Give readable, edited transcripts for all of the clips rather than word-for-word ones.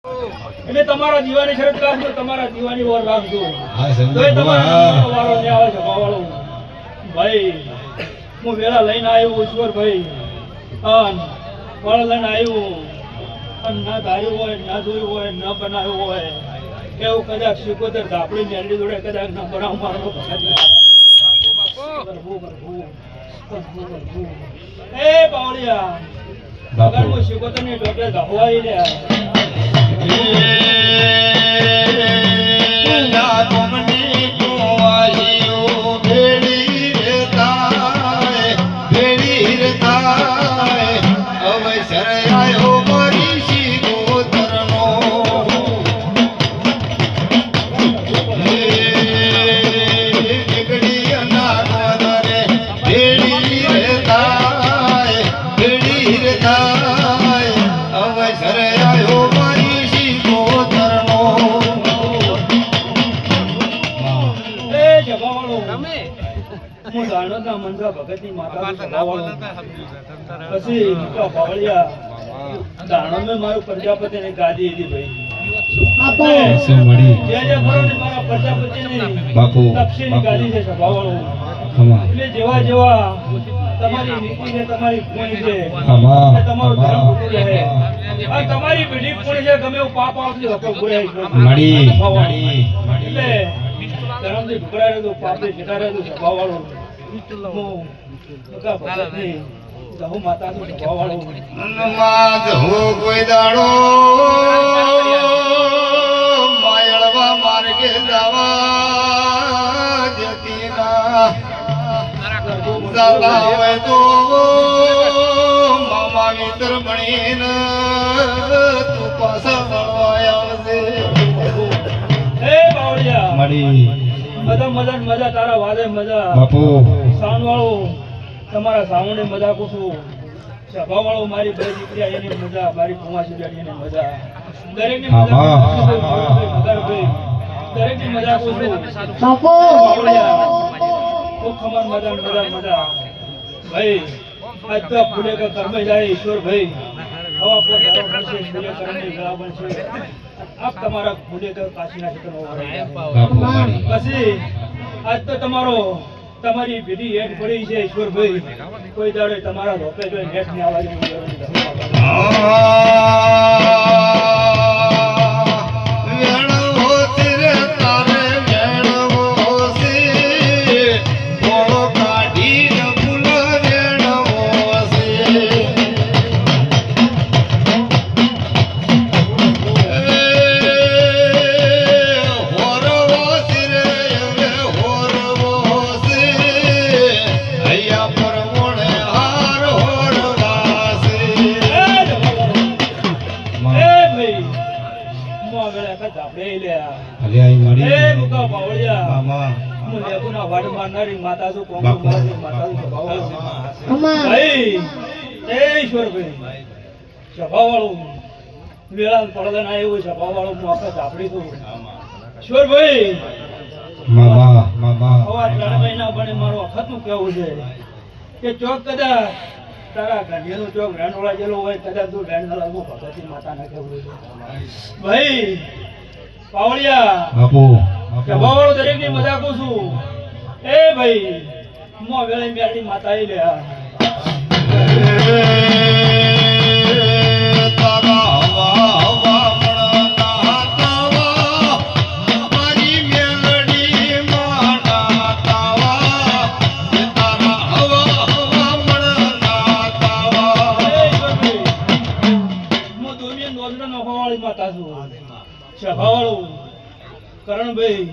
એટલે તમારા દીવાની શરત રાખજો, તમારા દીવાની વાર રાખજો. હા તોય સમજો તમારો વારો ને આવે છે ભાવાળો. ભાઈ હું વેળા લઈને આવ્યો ઈશ્વર ભાઈ, વાળા લઈને આવ્યો અને ના ધાર્યું હોય, ના જોયું હોય, ન બનાવ્યું હોય એવું કદાચ શીખોતર ધાપડી મેરડી જોડે કદાચ ના બનાવ મારો એ બાવળિયા અગર હું શીખોતર ની ડોક્ટર ધાપવાઈ રહ્યા ભગતની માતા પછી દાણો મેં મારું પ્રજાપતિ ને ગાદી હતી ભાઈ મારા પ્રજાપતિ ની તપસીની ગાદી છે સભાવાળો. એટલે જેવા જેવા તમારી નીતિ છે, તમારી ગુણી છે, તમારું ધર્મ ખોટું રહે, આ તમારી પેઢી પૂરી છે, ગમે એવું પાપ આવશે હતો એટલે ધર્મથી ઢુકડા રહેતું, પાપથી જેટા રહેતું સભાવાળો. કોઈ દાડો માયળવા માર્ગે જવા જતી ના હોય તો મામા મિત્ર બનીને તું પાછા મળવા આવશે. હે બાવળિયા બધા મજા મજા, તારા વાદે મજા બાપુ, સાઉન્ડ વાળો તમારા સાઉન્ડે મજા કુશું, સભા વાળો મારી બે દીકરી એની મજા, મારી કુમાસી બેઠીને મજા, દરેકની મજા, દરેકની મજા કુશું બાપુ. ખૂબ ખમર મજા મજા મજા ભાઈ. આજ તો ફૂલે કે કર્મે જાય ઈશ્વર ભાઈ, હવા પર ધારો બનશે, ફૂલે કર્મે ગળા બનશે. આપ તમારા ફૂલે કે કાશીના ક્ષેત્રનો પછી આજ તો તમારી પેઢી હેઠ પડી છે ઈશ્વરભાઈ. કોઈ દાડે તમારા રોપે જોઈ નેટ ની આવાજ માતા છું સભાવાળું વેળા પડે ના એવું સભાવાળું હું આખા ઝાપડી છું ઈશ્વરભાઈ. 3 મહિના બને મારું વખત નું કેવું છે કે ચોક કદાચ તારા ઘંટીનું ચોક રેણોળા જેલો હોય, કદાચ તું રેણોળા હું ભગવતી માતા ના કેવું છે ભાઈ. પાવળિયા સભાવાળું દરેક ની મજાક છું. એ ભાઈ મો વેળે મેરડી માતા આવી રહ્યા સભાવાળું કરણભાઈ,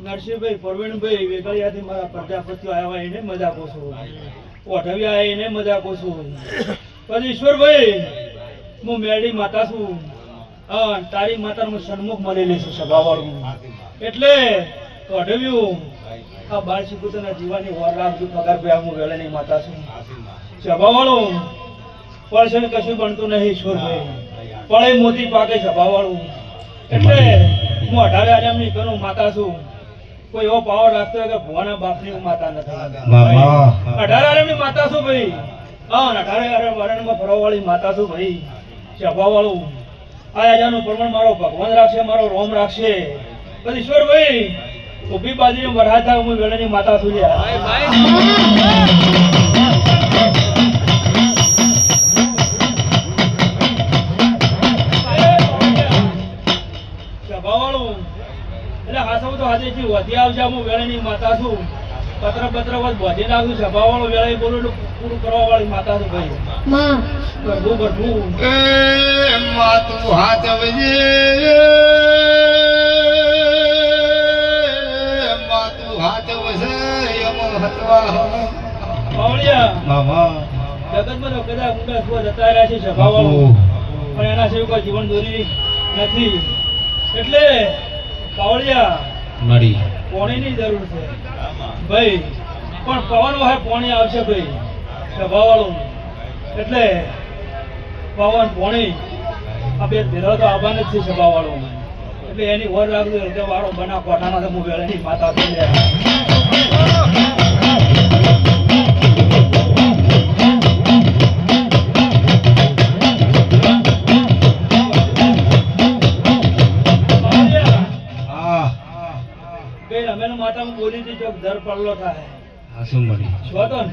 નરસિંહભાઈ, પ્રવીણભાઈ વેગળિયાથી મારા પ્રજાપતિઓ આવ્યા એને મજા પૂછું, ઓઢવ્યા એને મજા પૂછું. પછી ઈશ્વરભાઈ હું મેરડી માતા છું, તારી માતાનું સન્મુખ મળેલી છું સભાવાળું. એટલે ઓઢવ્યું આ બાળસી પુત્રના જીવાની વાર રાખજો પગાર ભાઈ હું વેળાની માતા છું સભાવાળું. પડશે કશું બનતું નહીં ઈશ્વરભાઈ, પડે મોતી પાકે સભાવાળું. એટલે હું 18 આયામની કનું માતા છું. કોઈ એવો પાવર રાખતો હોય કે ભુવાના બાપની હું માતા નથી. 18 આયામની માતા છું ભાઈ. 18 આયામ વરણમાં ફરવાવાળી માતા છું ભાઈ. સભાવાળું આ રાજાનું પ્રમાણ મારો ભગવાન રાખશે, મારો રોમ રાખશે. પછી ઈશ્વરભાઈ ઊભી બાજુની વરાતા હું વેળાની માતા છું લ્યા. સભાવાળું એટલે હાસવ તો હાથે થી વધી આવશે. હું વેળાની માતા છું. પત્ર વાત વધી નાખું. સભાવાળો વેળાએ બોલું એટલે પૂરું કરવા વાળી માતા છું ભાઈ. ગરબું એ માતું હાચવજે, માતું હાચવશે એમ હતવા બાવળિયા મામા જગતમાં તો કદાચ ઊંડા સુવા જતા રહ્યા છે સભાવાળો, પણ એના સિવાય કોઈ જીવન દોરી નથી. એટલે બાવળિયા મળી પોણીની જરૂર છે ભાઈ, પણ પવન હોય પોણી આવશે ભાઈ સભાવાળું. એટલે પવન પોણી આ બે ભેરા તો આવવાના જ છે સભાવાળો. એટલે એની વર રાખજો હૃદય વાળો બના કોઠાના તો હું વેળાની માતા થઈ જાય. માતામાં બોલી હતી ચોક દર પડલો થાય હાસુ મળી છો તો ને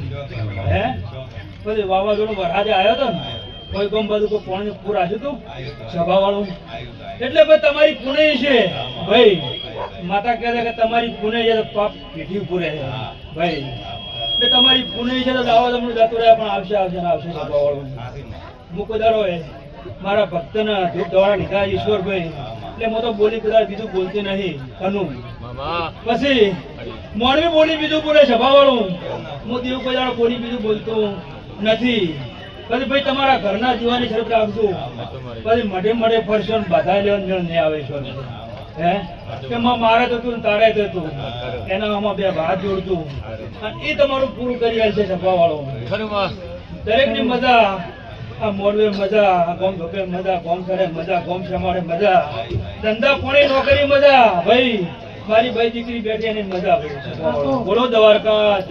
હે પછી વાવાઝોડું વરસાદે આવ્યો તો ને કોઈ ગમ બધું કોઈ પાણી પૂર આવ્યું હતું સભા વાળું. એટલે ભાઈ તમારી પુણે છે ભાઈ. માતા કહે છે કે તમારી પુણે છે તો પાપ પીઠી પૂરે છે ભાઈ. એટલે તમારી પુણે છે તો દાવા તમને જતું રહ્યા, પણ આવશે આવશે ને આવશે સભા વાળું. મૂકો દાડો એ મારા ભક્તના ધૂપ દોડા લીધા ઈશ્વરભાઈ. એટલે હું તો બોલી કદાચ બીજું બોલતી નહીં કનું. પછી મોરબી બોલી બીજું બોલે સભાવાળું. હું દેવ કોઈ દાડો બોલી બીજું બોલતો નથી. પછી ભાઈ તમારા ઘરના જીવાની શરત રાખજો. પછી મઢે મઢે ફરશો ને બધા લેવાનું મેળ નહીં આવે છો હે કે મારે તો તું તારે તો તું એના આમાં બે હાથ જોડતું અને એ તમારું પૂરું કરી આલ છે સભાવાળો. દરેકની મજા આ મોરબે મજા, આ ગોમ ધોકે મજા, ગોમ કરે મજા, ગોમ સમાડે મજા, ધંધા પોણી નોકરી મજા ભાઈ. મારી ભાઈ દીકરી બેઠી એની મજા ભાઈ. બોલો દ્વારકા